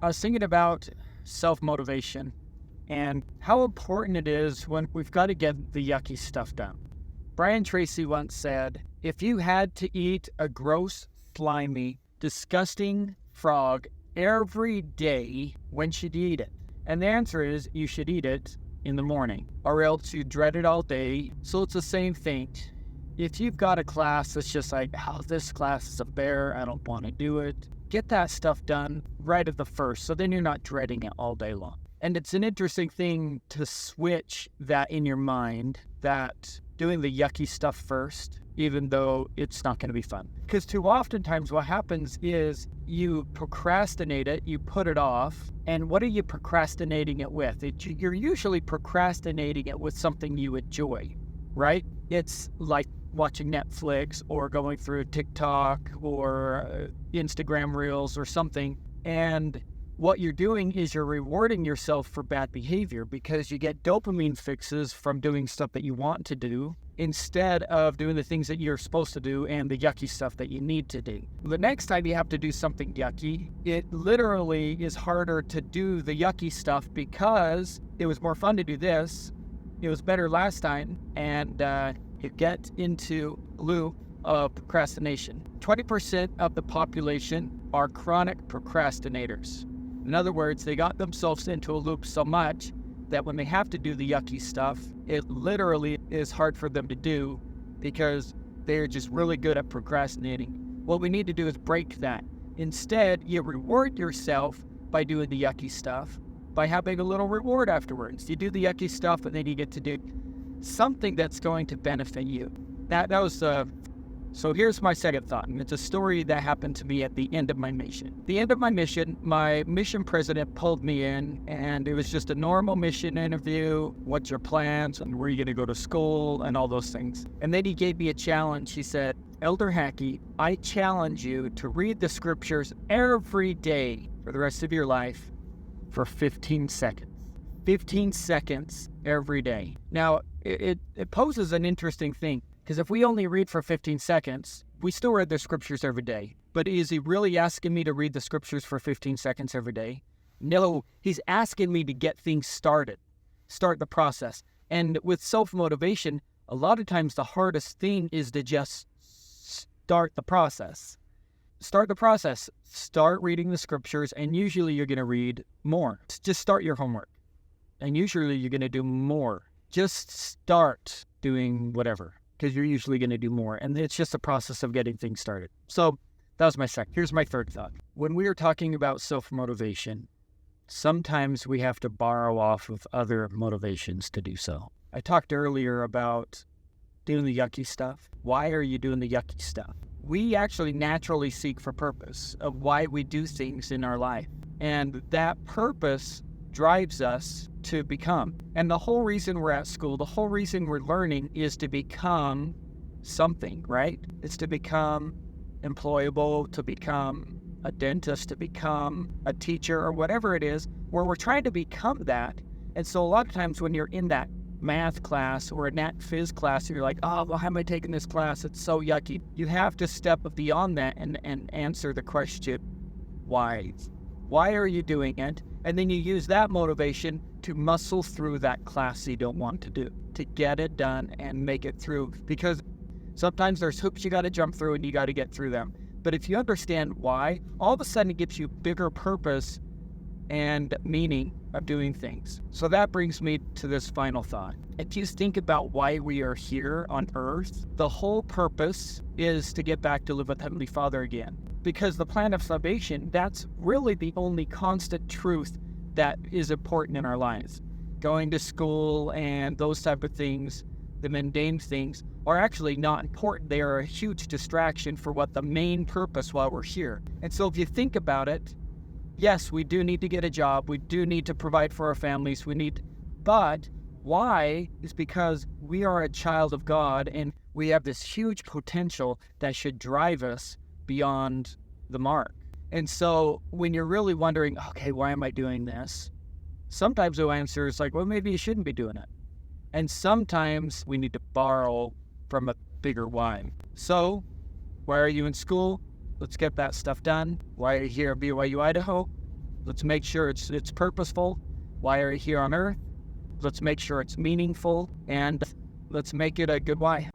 I was thinking about self-motivation and how important it is when we've got to get the yucky stuff done. Brian Tracy once said, if you had to eat a gross, slimy, disgusting frog every day, when should you eat it? And the answer is you should eat it in the morning, or else you dread it all day. So it's the same thing. If you've got a class that's just like, oh, this class is a bear, I don't want to do it, get that stuff done right at the first, so then you're not dreading it all day long. And it's an interesting thing to switch that in your mind, that doing the yucky stuff first, even though it's not going to be fun. Because too oftentimes what happens is you procrastinate it, you put it off, and what are you procrastinating it with? You're usually procrastinating it with something you enjoy, right? It's like watching Netflix or going through TikTok or Instagram Reels or something. And what you're doing is you're rewarding yourself for bad behavior because you get dopamine fixes from doing stuff that you want to do instead of doing the things that you're supposed to do and the yucky stuff that you need to do. The next time you have to do something yucky, it literally is harder to do the yucky stuff because it was more fun to do this. It was better last time, and you get into a loop of procrastination. 20% of the population are chronic procrastinators. In other words, they got themselves into a loop so much that when they have to do the yucky stuff, it literally is hard for them to do because they're just really good at procrastinating. What we need to do is break that. Instead, you reward yourself by doing the yucky stuff, by having a little reward afterwards. You do the yucky stuff, and then you get to do something that's going to benefit you. So here's my second thought, and it's a story that happened to me at the end of my mission. The end of my mission president pulled me in, and it was just a normal mission interview. What's your plans, and where are you going to go to school, and all those things. And then he gave me a challenge. He said, Elder Hackey, I challenge you to read the scriptures every day for the rest of your life for 15 seconds. 15 seconds every day. Now, it poses an interesting thing. Because if we only read for 15 seconds, we still read the scriptures every day. But is he really asking me to read the scriptures for 15 seconds every day? No, he's asking me to get things started, start the process. And with self-motivation, a lot of times the hardest thing is to just start the process. Start the process. Start reading the scriptures, and usually you're going to read more. Just start your homework, and usually you're going to do more. Just start doing whatever, because you're usually going to do more. And it's just a process of getting things started. So that was my second. Here's my third thought. When we are talking about self-motivation, sometimes we have to borrow off of other motivations to do so. I talked earlier about doing the yucky stuff. Why are you doing the yucky stuff? We actually naturally seek for purpose of why we do things in our life. And that purpose drives us to become. And the whole reason we're at school, the whole reason we're learning is to become something, right? It's to become employable, to become a dentist, to become a teacher, or whatever it is, where we're trying to become that. And so a lot of times when you're in that math class or a nat phys class, you're like, oh, well, how am I taking this class? It's so yucky. You have to step beyond that and answer the question, why? Why are you doing it? And then you use that motivation to muscle through that class you don't want to do, to get it done and make it through. Because sometimes there's hoops you got to jump through and you got to get through them. But if you understand why, all of a sudden it gives you bigger purpose and meaning of doing things. So that brings me to this final thought. If you think about why we are here on earth, the whole purpose is to get back to live with Heavenly Father again. Because the plan of salvation, that's really the only constant truth that is important in our lives. Going to school and those type of things, the mundane things, are actually not important. They are a huge distraction for what the main purpose while we're here. And so if you think about it, yes, we do need to get a job. We do need to provide for our families. But why is because we are a child of God and we have this huge potential that should drive us beyond the mark. And so when you're really wondering, okay, why am I doing this? Sometimes the answer is like, well, maybe you shouldn't be doing it. And sometimes we need to borrow from a bigger why. So why are you in school? Let's get that stuff done. Why are you here at BYU Idaho? Let's make sure it's purposeful. Why are you here on Earth? Let's make sure it's meaningful, and let's make it a good why.